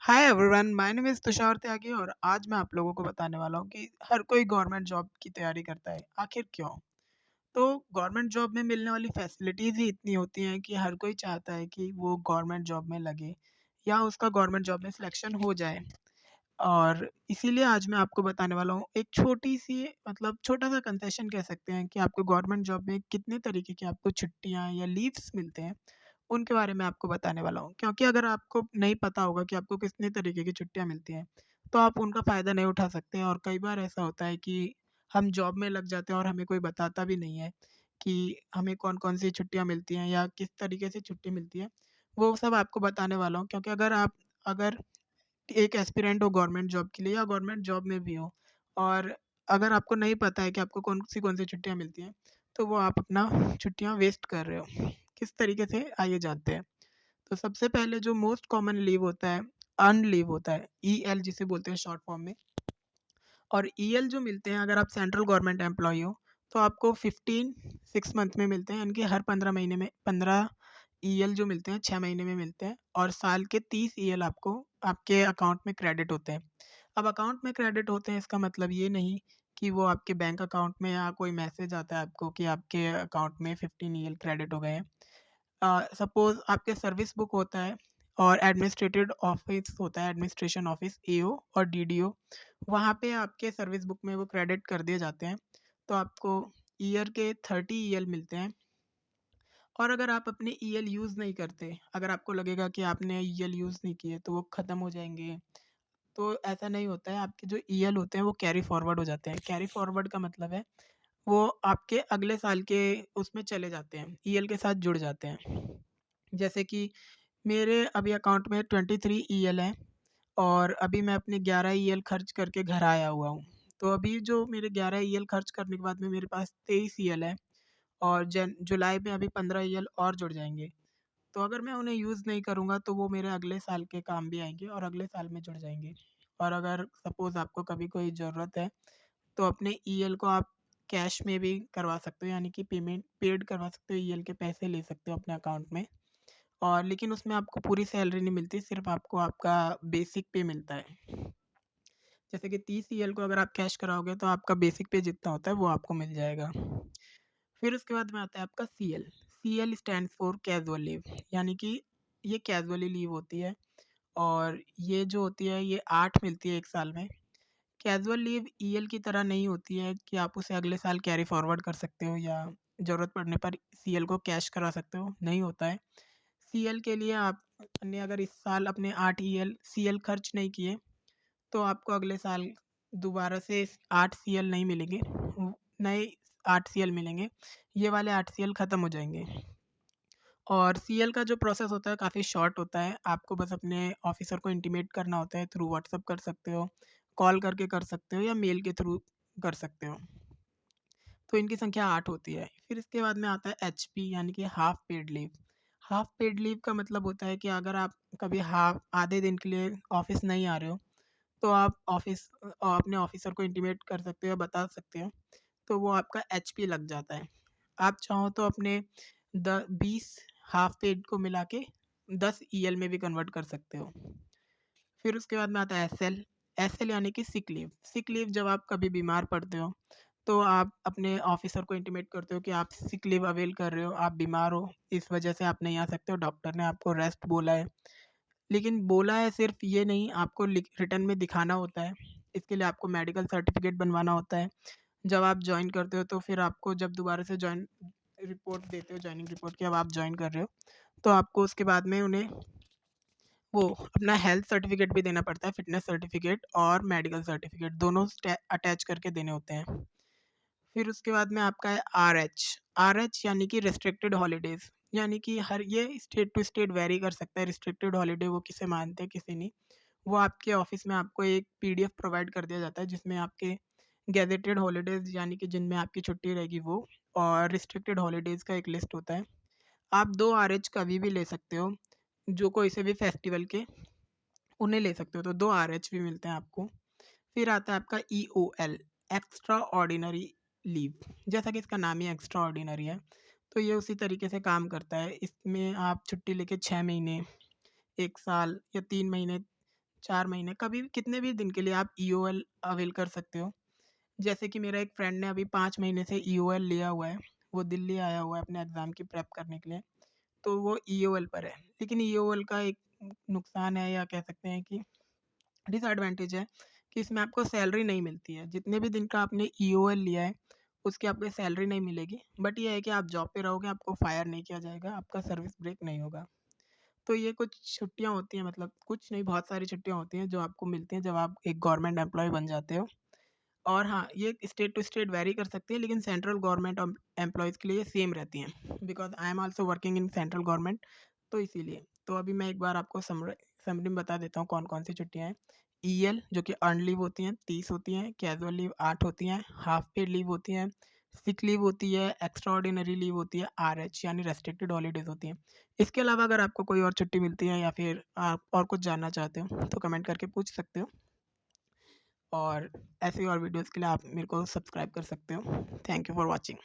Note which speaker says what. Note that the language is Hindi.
Speaker 1: Hi everyone, my name is Tushar Tyagi और आज मैं आप लोगों को बताने वाला हूँ कि हर कोई गवर्नमेंट जॉब की तैयारी करता है, आखिर क्यों? तो गवर्नमेंट जॉब में मिलने वाली फैसिलिटीज़ ही इतनी होती हैं कि हर कोई चाहता है कि वो गवर्नमेंट जॉब में लगे या उसका गवर्नमेंट जॉब में सिलेक्शन हो जाए। और इसीलिए आज मैं आपको बताने वाला हूँ एक छोटी-सी मतलब छोटा-सा कंसेशन कह सकते हैं कि आपको गवर्नमेंट जॉब में कितने तरीके की आपको छुट्टियाँ या लीव्स मिलते हैं, उनके बारे में आपको बताने वाला हूँ। क्योंकि अगर आपको नहीं पता होगा कि आपको कितने तरीके की छुट्टियाँ मिलती हैं, तो आप उनका फ़ायदा नहीं उठा सकते और कई बार ऐसा होता है कि हम जॉब में लग जाते हैं और हमें कोई बताता भी नहीं है कि हमें कौन-कौन सी छुट्टियाँ मिलती हैं या किस तरीके से छुट्टी मिलती है। वो सब आपको बताने वाला हूँ क्योंकि अगर एक एस्पिरेंट हो गवर्नमेंट जॉब के लिए या गवर्नमेंट जॉब में भी हो और अगर आपको नहीं पता है कि आपको कौन सी छुट्टियाँ मिलती हैं, तो वो आप अपना छुट्टियाँ वेस्ट कर रहे हो। किस तरीके से आइए जानते हैं। तो सबसे पहले जो मोस्ट कॉमन लीव होता है, अर्न्ड लीव होता है, ईएल जिसे बोलते हैं शॉर्ट फॉर्म में। और ईएल जो मिलते हैं अगर आप सेंट्रल गवर्नमेंट एम्प्लॉयी हो, तो आपको 15 6 मंथ में मिलते हैं, यानी कि हर 15 महीने में 15 ईएल जो मिलते हैं 6 महीने में मिलते हैं और साल के 30 ईएल आपको आपके अकाउंट में क्रेडिट होते हैं। अब अकाउंट में क्रेडिट होते हैं इसका मतलब ये नहीं कि वो आपके बैंक अकाउंट में या कोई मैसेज आता है आपको कि आपके अकाउंट में 15 ईएल क्रेडिट हो गए हैं। सपोज़ आपके सर्विस बुक होता है और एडमिनिस्ट्रेटिव ऑफिस होता है, एडमिनिस्ट्रेशन ऑफिस एओ और डीडीओ, वहाँ पे आपके सर्विस बुक में वो क्रेडिट कर दिए जाते हैं। तो आपको ईयर के 30 ईएल मिलते हैं। और अगर आप अपने ईएल यूज़ नहीं करते, अगर आपको लगेगा कि आपने ईएल यूज़ नहीं किए तो वो ख़त्म हो जाएँगे, तो ऐसा नहीं होता है। आपके जो ईएल होते हैं वो कैरी फॉरवर्ड हो जाते हैं। कैरी फॉरवर्ड का मतलब है वो आपके अगले साल के उसमें चले जाते हैं, ईएल के साथ जुड़ जाते हैं। जैसे कि मेरे अभी अकाउंट में 23 ईएल है और अभी मैं अपने 11 ईएल खर्च करके घर आया हुआ हूँ। तो अभी जो मेरे 11 ईएल खर्च करने के बाद में मेरे पास 23 ईएल है और जन जुलाई में अभी 15 ईएल और जुड़ जाएँगे। तो अगर मैं उन्हें यूज़ नहीं करूँगा तो वो मेरे अगले साल के काम भी आएँगे और अगले साल में जुड़ जाएँगे। और अगर सपोज़ आपको कभी कोई ज़रूरत है, तो अपने ईएल को आप कैश में भी करवा सकते हो, यानी कि पेमेंट पेड करवा सकते हो, ईएल के पैसे ले सकते हो अपने अकाउंट में। और लेकिन उसमें आपको पूरी सैलरी नहीं मिलती, सिर्फ़ आपको आपका बेसिक पे मिलता है। जैसे कि 30 ईएल को अगर आप कैश कराओगे तो आपका बेसिक पे जितना होता है वो आपको मिल जाएगा। फिर उसके बाद में आता है आपका CL. CL stands for casual leave, यानी कि ये कैज़ुअली लीव होती है और ये जो होती है ये 8 मिलती है 1 साल में। कैज़ुअल लीव ईएल की तरह नहीं होती है कि आप उसे अगले साल कैरी फॉरवर्ड कर सकते हो या ज़रूरत पड़ने पर सीएल को कैश करा सकते हो, नहीं होता है। सीएल के लिए आपने अगर इस साल अपने 8 ईएल सीएल खर्च नहीं किए, तो आपको अगले साल दोबारा से 8 सीएल नहीं मिलेंगे, नए 8 सीएल मिलेंगे। ये वाले 8 सीएल ख़त्म हो जाएँगे। और सीएल का जो प्रोसेस होता है काफ़ी शॉर्ट होता है। आपको बस अपने ऑफ़िसर को इंटीमेट करना होता है, थ्रू व्हाट्सएप कर सकते हो, कॉल करके कर सकते हो या मेल के थ्रू कर सकते हो। तो इनकी संख्या 8 होती है। फिर इसके बाद में आता है एचपी, यानी कि half paid leave. Half paid leave का मतलब होता है कि अगर आप कभी हाफ़ आधे दिन के लिए ऑफ़िस नहीं आ रहे हो, तो आप अपने ऑफ़िसर को इंटीमेट कर सकते हो या बता सकते हो, तो वो आपका एचपी लग जाता है। आप चाहो तो अपने द 20 हाफ़ पेड को मिला के 10 ईएल में भी कन्वर्ट कर सकते हो। फिर उसके बाद में आता है एसएल। एसएल यानी कि सिक लीव। सिक लीव जब आप कभी बीमार पड़ते हो, तो आप अपने ऑफ़िसर को इंटीमेट करते हो कि आप सिक लीव अवेल कर रहे हो, आप बीमार हो, इस वजह से आप नहीं आ सकते हो, डॉक्टर ने आपको रेस्ट बोला है। लेकिन बोला है सिर्फ़ ये नहीं, आपको लिख रिटन में दिखाना होता है। इसके लिए आपको मेडिकल सर्टिफ़िकेट बनवाना होता है। जब आप जॉइन करते हो तो फिर आपको जब दोबारा से जॉइन रिपोर्ट देते हो, जॉइनिंग रिपोर्ट कि अब आप जॉइन कर रहे हो, तो आपको उसके बाद में उन्हें वो अपना हेल्थ सर्टिफ़िकेट भी देना पड़ता है, फ़िटनेस सर्टिफ़िकेट और मेडिकल सर्टिफ़िकेट दोनों अटैच करके देने होते हैं। फिर उसके बाद में आपका है आरएच। आरएच यानी कि रिस्ट्रिक्टेड हॉलिडेज़, यानी कि हर ये स्टेट टू स्टेट वेरी कर सकता है। रिस्ट्रिक्टेड हॉलिडे वो किसे मानते हैं, किसे नहीं। वो आपके ऑफ़िस में आपको एक पीडीएफ प्रोवाइड कर दिया जाता है जिसमें आपके गैज़ेटेड हॉलिडेज़ यानी कि जिनमें आपकी छुट्टी रहेगी वो और रिस्ट्रिक्टेड हॉलिडेज़ का एक लिस्ट होता है। आप 2 आरएच कभी भी ले सकते हो, जो कोई से भी फेस्टिवल के उन्हें ले सकते हो, तो 2 आरएच भी मिलते हैं आपको। फिर आता है आपका ईओएल, एक्स्ट्रा ऑर्डिनरी लीव। जैसा कि इसका नाम ही एक्स्ट्रा ऑर्डिनरी है, तो ये उसी तरीके से काम करता है। इसमें आप छुट्टी लेके 6 महीने, 1 साल या 3 महीने, 4 महीने कभी भी कितने भी दिन के लिए आप ईओएल अवेल कर सकते हो। जैसे कि मेरा एक फ्रेंड ने अभी 5 महीने से ईओएल लिया हुआ है, वो दिल्ली आया हुआ है अपने एग्ज़ाम की प्रेप करने के लिए, तो वो ईओएल पर है। लेकिन ईओएल का एक नुकसान है या कह सकते हैं कि डिसएडवांटेज है कि इसमें आपको सैलरी नहीं मिलती है। जितने भी दिन का आपने ईओएल लिया है, उसकी आपको सैलरी नहीं मिलेगी। बट ये है कि आप जॉब पे रहोगे, आपको फायर नहीं किया जाएगा, आपका सर्विस ब्रेक नहीं होगा। तो ये कुछ छुट्टियाँ होती हैं, मतलब कुछ नहीं, बहुत सारी छुट्टियाँ होती हैं जो आपको मिलती हैं जब आप एक गवर्नमेंट एम्प्लॉय बन जाते हो। और हाँ, ये स्टेट टू स्टेट वेरी कर सकती है, लेकिन सेंट्रल गवर्नमेंट एम्प्लॉयज़ के लिए सेम रहती हैं, because I am also working in central government, तो इसीलिए। तो अभी मैं एक बार आपको समरी में बता देता हूँ कौन-कौन सी छुट्टियाँ हैं। ईएल जो कि अर्न्ड लीव होती हैं 30 होती हैं, कैज़ुअल लीव 8 होती हैं, हाफ पेड लीव होती हैं, सिक लीव होती है, एक्स्ट्राऑर्डिनरी लीव होती है, आरएच यानी रेस्ट्रिक्टेड हॉलीडेज़ होती हैं। इसके अलावा अगर आपको कोई और छुट्टी मिलती है या फिर आप और कुछ जानना चाहते हो, तो कमेंट करके पूछ सकते हो। और ऐसे ही और वीडियोज़ के लिए आप मेरे को सब्सक्राइब कर सकते हो। Thank you for watching.